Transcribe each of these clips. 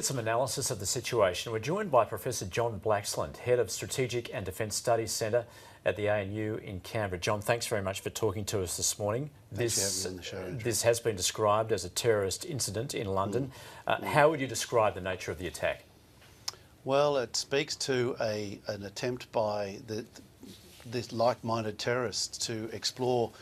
Some analysis of the situation. We're joined by Professor John Blaxland, Head of Strategic and Defence Studies Centre at the ANU in Canberra. John, thanks very much for talking to us this morning. Thanks for having me on the show, Andrew. This has been described as a terrorist incident in London. How would you describe the nature of the attack? Well, it speaks to an attempt by these like-minded terrorists to explore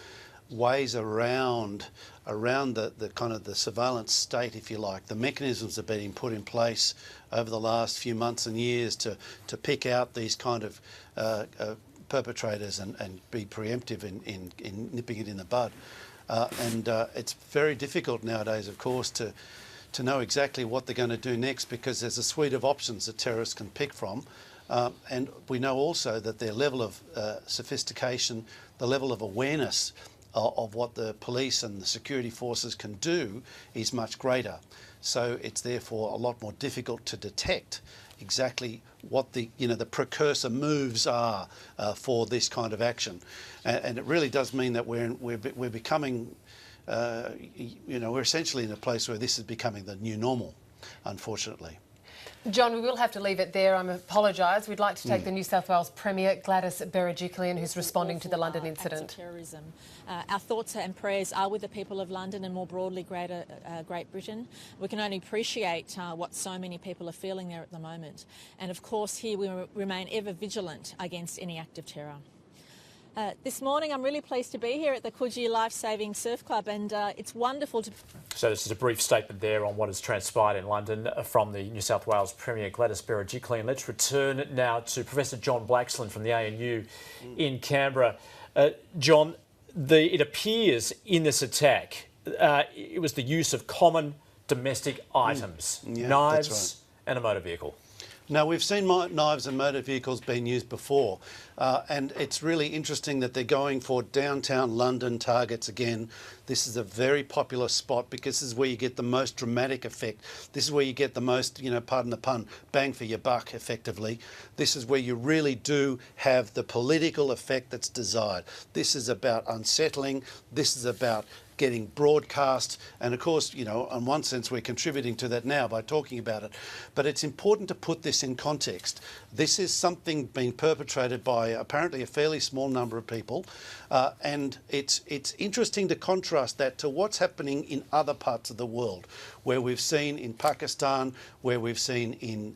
ways around the kind of the surveillance state, if you like. The mechanisms that have been put in place over the last few months and years to pick out these kind of perpetrators and be preemptive in nipping it in the bud. It's very difficult nowadays, of course, to know exactly what they're going to do next, because there's a suite of options that terrorists can pick from. And we know also that their level of sophistication, the level of awareness of what the police and the security forces can do is much greater. So it's therefore a lot more difficult to detect exactly what the precursor moves are for this kind of action. And it really does mean that we're becoming, we're essentially in a place where this is becoming the new normal, unfortunately. John, we will have to leave it there. I apologise. We'd like to take the New South Wales Premier, Gladys Berejiklian, who's responding to the London incident. Terrorism. Our thoughts and prayers are with the people of London and more broadly Greater Great Britain. We can only appreciate what so many people are feeling there at the moment. And of course, here we remain ever vigilant against any act of terror. This morning, I'm really pleased to be here at the Coogee Life Saving Surf Club, and it's wonderful to... So this is a brief statement there on what has transpired in London from the New South Wales Premier, Gladys Berejiklian. Let's return now to Professor John Blaxland from the ANU in Canberra. John, it appears in this attack, it was the use of common domestic items, knives and a motor vehicle. Now, we've seen knives and motor vehicles being used before, and it's really interesting that they're going for downtown London targets again. This is a very popular spot because this is where you get the most dramatic effect. This is where you get the most, pardon the pun, bang for your buck, effectively. This is where you really do have the political effect that's desired. This is about unsettling. This is about getting broadcast, and of course, in one sense we're contributing to that now by talking about it, but it's important to put this in context. This is something being perpetrated by apparently a fairly small number of people, and it's interesting to contrast that to what's happening in other parts of the world, where we've seen in Pakistan, where we've seen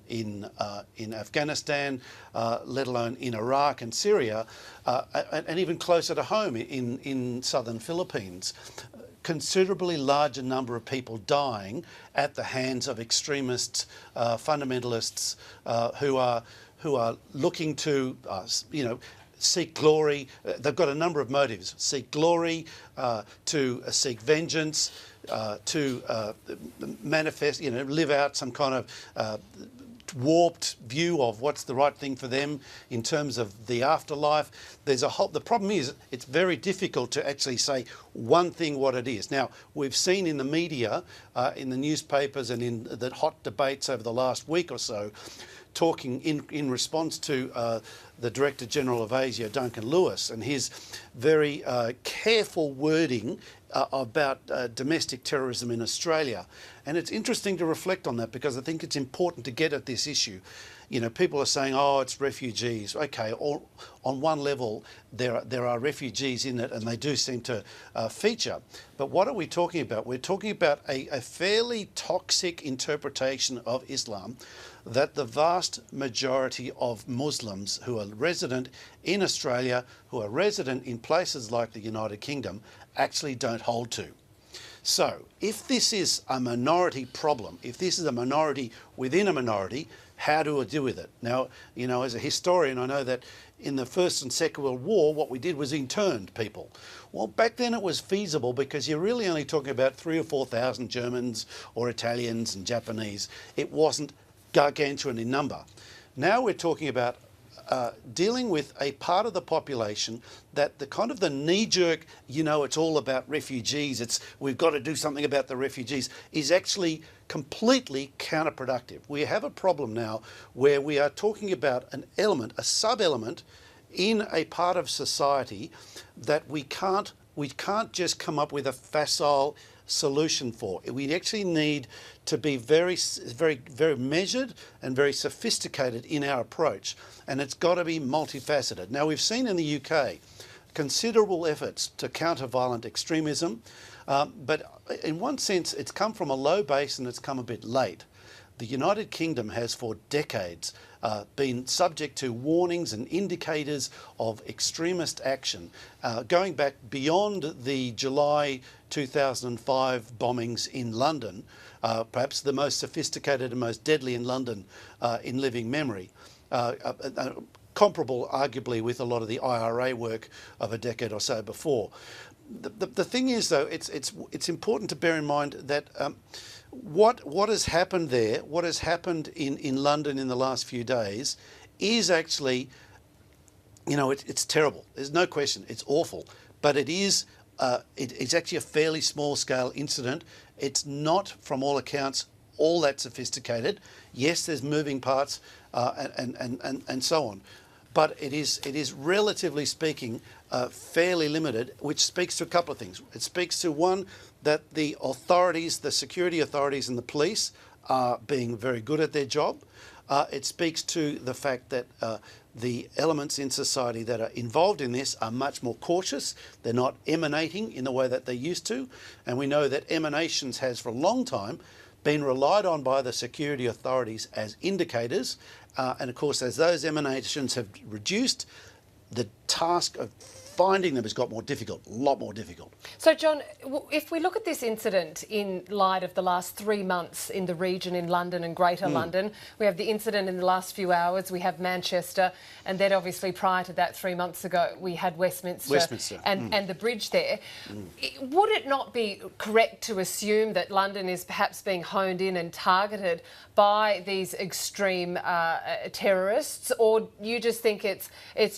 in Afghanistan, let alone in Iraq and Syria, and even closer to home in southern Philippines. Considerably larger number of people dying at the hands of extremists, fundamentalists, who are looking to, seek glory. They've got a number of motives: seek glory, to seek vengeance, to manifest, live out some kind of warped view of what's the right thing for them in terms of the afterlife. The problem is it's very difficult to actually say one thing what it is. Now, we've seen in the media, in the newspapers and in the hot debates over the last week or so, talking in response to the Director General of ASIO, Duncan Lewis, and his very careful wording about domestic terrorism in Australia. And it's interesting to reflect on that, because I think it's important to get at this issue. People are saying, oh, it's refugees. Okay, on one level, there are refugees in it, and they do seem to feature. But what are we talking about? We're talking about a fairly toxic interpretation of Islam, that the vast majority of Muslims who are resident in Australia, who are resident in places like the United Kingdom, actually don't hold to. So if this is a minority problem, if this is a minority within a minority, how do we deal with it? Now, as a historian, I know that in the First and Second World War, what we did was interned people. Well, back then it was feasible because you're really only talking about 3,000 or 4,000 Germans or Italians and Japanese. It wasn't gargantuan in number. Now we're talking about dealing with a part of the population that the knee-jerk, it's all about refugees, we've got to do something about the refugees, is actually completely counterproductive. We have a problem now where we are talking about an element, a sub-element in a part of society that we can't just come up with a facile solution for. We actually need to be very measured and very sophisticated in our approach, and it's got to be multifaceted. Now, we've seen in the UK considerable efforts to counter violent extremism, but in one sense it's come from a low base and it's come a bit late. The United Kingdom has for decades been subject to warnings and indicators of extremist action, going back beyond the July 2005 bombings in London, perhaps the most sophisticated and most deadly in London in living memory. Comparable, arguably, with a lot of the IRA work of a decade or so before. The thing is, though, it's important to bear in mind that what has happened there, what has happened in London in the last few days, is actually, you know, it's terrible. There's no question. It's awful, but it is. It's actually a fairly small-scale incident. It's not, from all accounts, all that sophisticated. Yes, there's moving parts and so on, but it is relatively speaking fairly limited, which speaks to a couple of things. It speaks to, one, that the authorities, the security authorities and the police are being very good at their job. It speaks to the fact that the elements in society that are involved in this are much more cautious. They're not emanating in the way that they used to. And we know that emanations has for a long time been relied on by the security authorities as indicators. And of course, as those emanations have reduced, the task of finding them has got more difficult, a lot more difficult. So, John, if we look at this incident in light of the last 3 months in the region, in London and Greater London, we have the incident in the last few hours, we have Manchester, and then obviously prior to that 3 months ago, we had Westminster. And the bridge there. Would it not be correct to assume that London is perhaps being honed in and targeted by these extreme terrorists, or you just think it's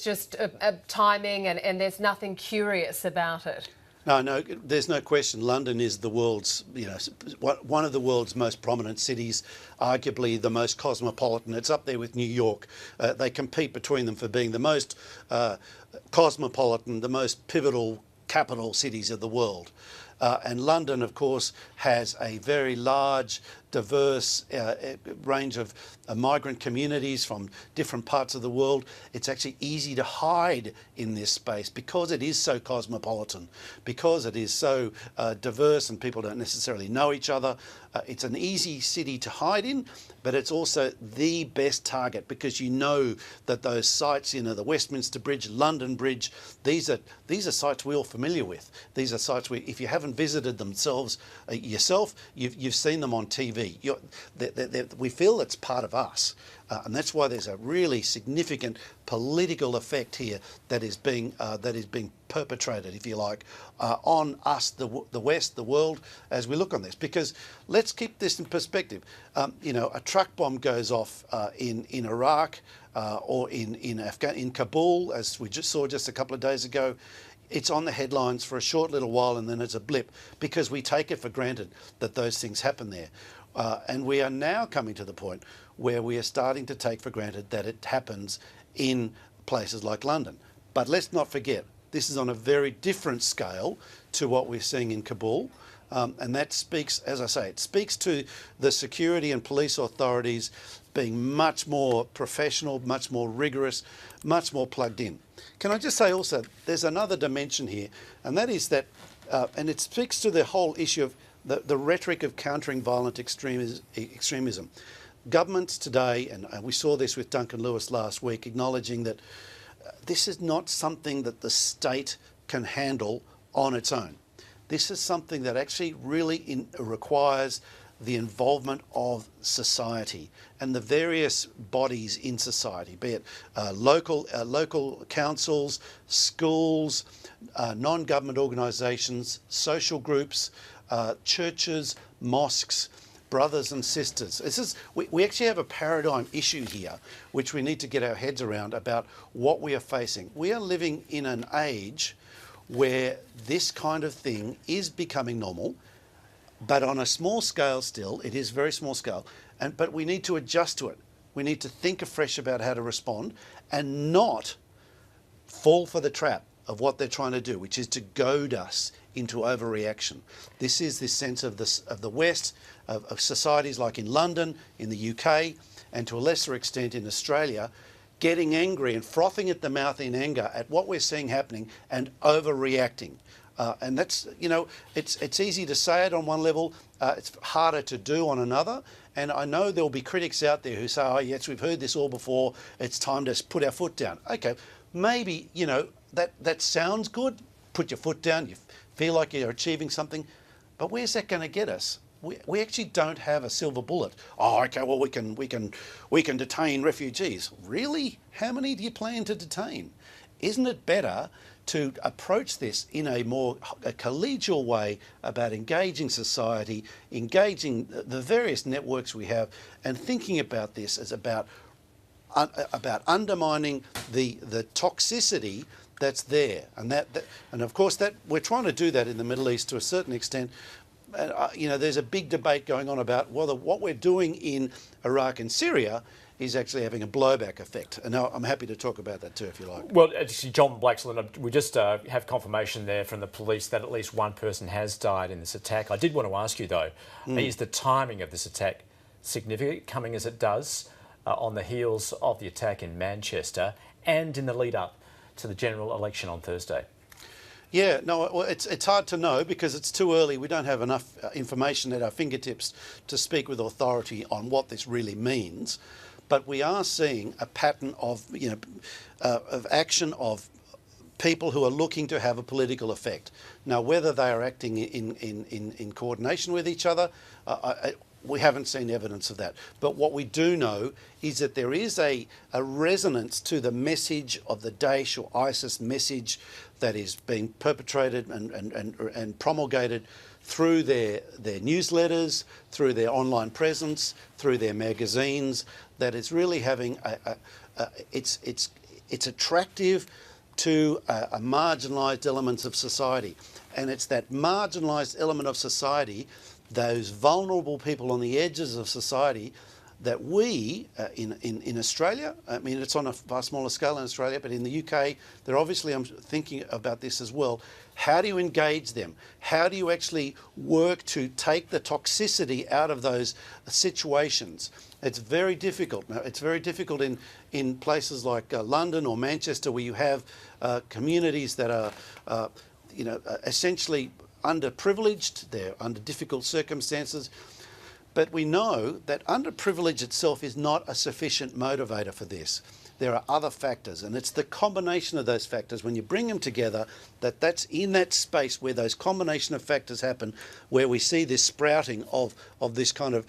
just a timing and there's nothing curious about it? No, there's no question. London is the world's, one of the world's most prominent cities, arguably the most cosmopolitan. It's up there with New York. They compete between them for being the most cosmopolitan, the most pivotal capital cities of the world. And London, of course, has a very large, diverse range of migrant communities from different parts of the world. It's actually easy to hide in this space because it is so cosmopolitan, because it is so diverse and people don't necessarily know each other. It's an easy city to hide in, but it's also the best target because you know that those sites, the Westminster Bridge, London Bridge, these are sites we're all familiar with. These are sites where, if you haven't visited them yourself, you've seen them on TV. We feel it's part of us, and that's why there's a really significant political effect here that is being perpetrated, if you like, on us, the West, the world, as we look on this. Because let's keep this in perspective. A truck bomb goes off in Iraq or in Kabul, as we just saw just a couple of days ago. It's on the headlines for a short little while and then it's a blip because we take it for granted that those things happen there. And we are now coming to the point where we are starting to take for granted that it happens in places like London. But let's not forget, this is on a very different scale to what we're seeing in Kabul. And that speaks, as I say, it speaks to the security and police authorities being much more professional, much more rigorous, much more plugged in. Can I just say also, there's another dimension here, and that is that, and it speaks to the whole issue of the rhetoric of countering violent extremism. Governments today, and we saw this with Duncan Lewis last week, acknowledging that this is not something that the state can handle on its own. This is something that actually really requires the involvement of society and the various bodies in society, be it local councils, schools, non-government organisations, social groups, churches, mosques, brothers and sisters. We actually have a paradigm issue here which we need to get our heads around about what we are facing. We are living in an age where this kind of thing is becoming normal, but on a small scale still. It is very small scale, but we need to adjust to it. We need to think afresh about how to respond and not fall for the trap of what they're trying to do, which is to goad us into overreaction. This is this sense of the West, of societies like in London, in the UK, and to a lesser extent in Australia, getting angry and frothing at the mouth in anger at what we're seeing happening and overreacting. And that's, you know, it's easy to say it on one level, it's harder to do on another. And I know there'll be critics out there who say, oh yes, we've heard this all before, it's time to put our foot down. Okay, maybe, you know, that sounds good, put your foot down, you feel like you're achieving something, but where's that going to get us? We actually don't have a silver bullet. Oh, okay, well we can detain refugees. Really? How many do you plan to detain? Isn't it better to approach this in a more collegial way about engaging society, engaging the various networks we have, and thinking about this as about undermining the toxicity that's there, and and of course that we're trying to do that in the Middle East to a certain extent. You know, there's a big debate going on about whether what we're doing in Iraq and Syria is actually having a blowback effect. And I'm happy to talk about that too, if you like. Well, actually, John Blaxland, we just have confirmation there from the police that at least one person has died in this attack. I did want to ask you, though, is the timing of this attack significant, coming as it does on the heels of the attack in Manchester and in the lead-up to the general election on Thursday? Yeah, no, well, it's hard to know because it's too early. We don't have enough information at our fingertips to speak with authority on what this really means. But we are seeing a pattern of, you know, of action of people who are looking to have a political effect. Now, whether they are acting in coordination with each other, we haven't seen evidence of that. But what we do know is that there is a resonance to the message of the Daesh or ISIS message that is being perpetrated and promulgated through their newsletters, through their online presence, through their magazines, that it's really having it's attractive to a marginalised elements of society. And it's that marginalised element of society, those vulnerable people on the edges of society, that we in Australia, I mean it's on a far smaller scale in Australia, but in the UK, they're obviously, I'm thinking about this as well. How do you engage them? How do you actually work to take the toxicity out of those situations? It's very difficult. Now, it's very difficult in places like London or Manchester, where you have communities that are, you know, essentially underprivileged. They're under difficult circumstances. But we know that underprivilege itself is not a sufficient motivator for this. There are other factors, and it's the combination of those factors, when you bring them together, that's in that space where those combination of factors happen, where we see this sprouting of this kind of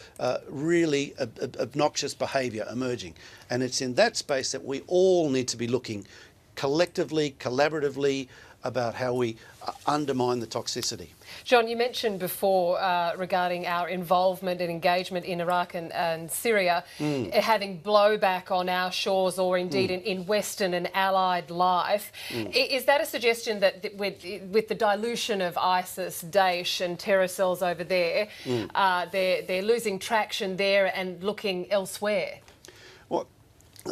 really obnoxious behaviour emerging. And it's in that space that we all need to be looking collectively, collaboratively, about how we undermine the toxicity. John, you mentioned before regarding our involvement and engagement in Iraq and Syria having blowback on our shores or indeed in Western and allied life. Is that a suggestion that with the dilution of ISIS, Daesh and terror cells over there, they're losing traction there and looking elsewhere? Well,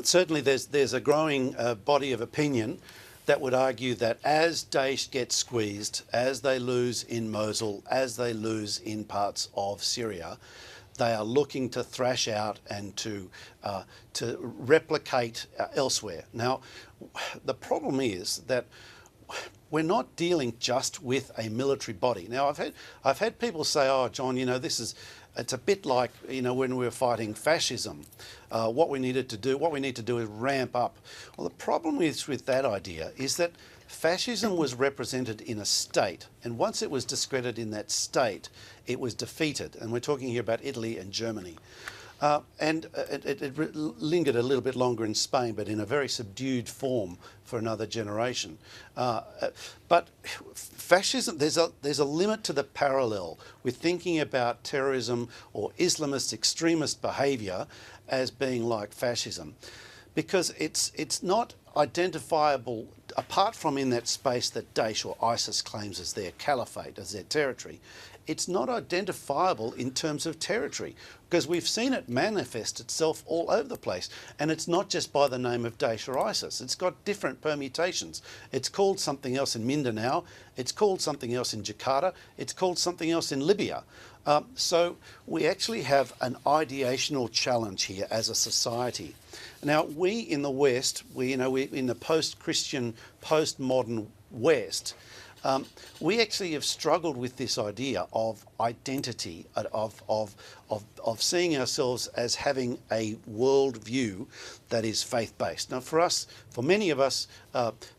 certainly there's a growing body of opinion that would argue that as Daesh gets squeezed, as they lose in Mosul, as they lose in parts of Syria, they are looking to thrash out and to replicate elsewhere. Now, the problem is that we're not dealing just with a military body. Now, I've had people say, "Oh, John, you know, it's a bit like, you know, when we were fighting fascism. What we need to do is ramp up." Well, the problem with that idea is that fascism was represented in a state, and once it was discredited in that state, it was defeated. And we're talking here about Italy and Germany. And it lingered a little bit longer in Spain, but in a very subdued form for another generation. But fascism, there's a limit to the parallel with thinking about terrorism or Islamist extremist behaviour as being like fascism, because it's not identifiable apart from in that space that Daesh or ISIS claims as their caliphate, as their territory. it's not identifiable in terms of territory, because we've seen it manifest itself all over the place. And it's not just by the name of Daesh or ISIS. It's got different permutations. It's called something else in Mindanao. It's called something else in Jakarta. It's called something else in Libya. So we actually have an ideational challenge here as a society. Now, we in the West, we in the post-Christian, post-modern West, we actually have struggled with this idea of identity, of seeing ourselves as having a worldview that is faith-based. Now, for us, for many of us,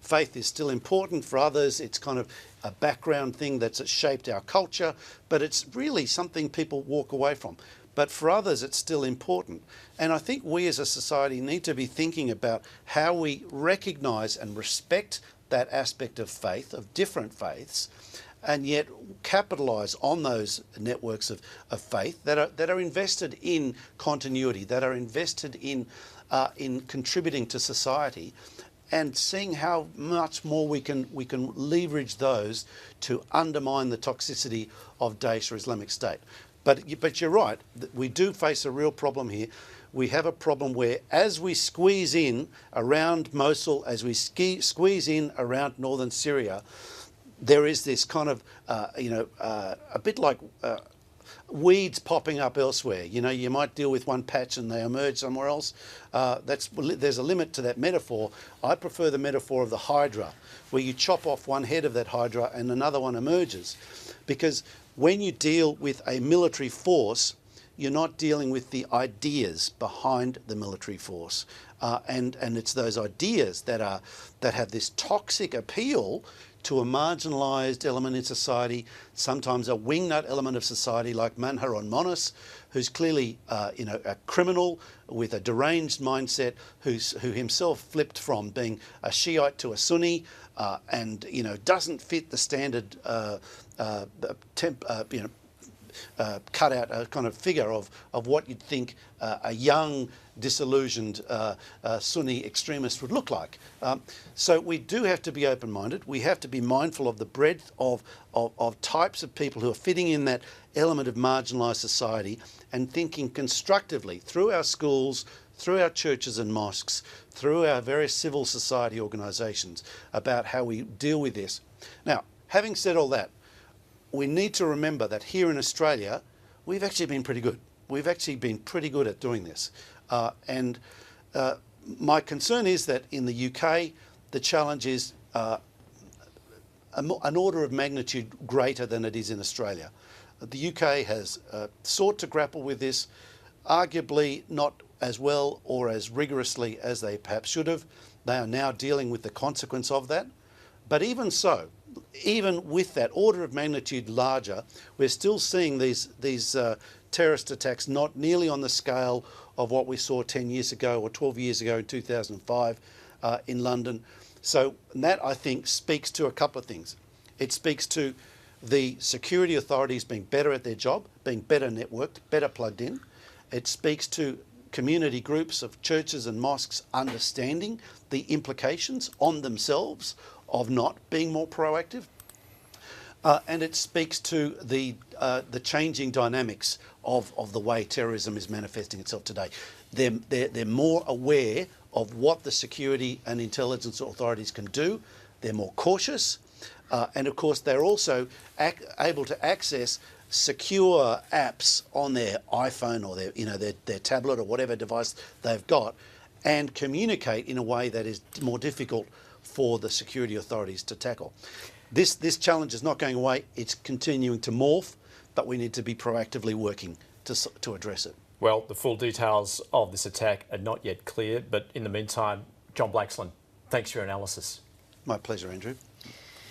faith is still important. For others, it's kind of a background thing that's shaped our culture, but it's really something people walk away from. But for others, it's still important. And I think we as a society need to be thinking about how we recognise and respect that aspect of faith, of different faiths, and yet capitalise on those networks of faith that are invested in continuity, that are invested in contributing to society, and seeing how much more we can leverage those to undermine the toxicity of Daesh or Islamic State. But you're right, we do face a real problem here. We have a problem where, as we squeeze in around Mosul, as we squeeze in around northern Syria, there is this kind of, a bit like weeds popping up elsewhere. You know, you might deal with one patch and they emerge somewhere else. There's a limit to that metaphor. I prefer the metaphor of the hydra, where you chop off one head of that hydra and another one emerges. Because when you deal with a military force, you're not dealing with the ideas behind the military force, and it's those ideas that have this toxic appeal to a marginalised element in society, sometimes a wingnut element of society like Manharon Monis, who's clearly a criminal with a deranged mindset, who himself flipped from being a Shiite to a Sunni, and doesn't fit the standard cut out a kind of figure of what you'd think a young, disillusioned Sunni extremist would look like. So we do have to be open-minded. We have to be mindful of the breadth of types of people who are fitting in that element of marginalised society, and thinking constructively through our schools, through our churches and mosques, through our various civil society organisations about how we deal with this. Now, having said all that, we need to remember that here in Australia, we've actually been pretty good. We've actually been pretty good at doing this. And my concern is that in the UK, the challenge is an order of magnitude greater than it is in Australia. The UK has sought to grapple with this, arguably not as well or as rigorously as they perhaps should have. They are now dealing with the consequence of that. But even so, even with that order of magnitude larger, we're still seeing these terrorist attacks not nearly on the scale of what we saw 10 years ago or 12 years ago in 2005 in London. So that, I think, speaks to a couple of things. It speaks to the security authorities being better at their job, being better networked, better plugged in. It speaks to community groups of churches and mosques understanding the implications on themselves of not being more proactive. And it speaks to the changing dynamics of the way terrorism is manifesting itself today. They're more aware of what the security and intelligence authorities can do. They're more cautious. And of course, they're also able to access secure apps on their iPhone or their tablet or whatever device they've got, and communicate in a way that is more difficult for the security authorities to tackle. This challenge is not going away. It's continuing to morph, but we need to be proactively working to address it. Well, the full details of this attack are not yet clear, but in the meantime, John Blaxland, thanks for your analysis. My pleasure, Andrew.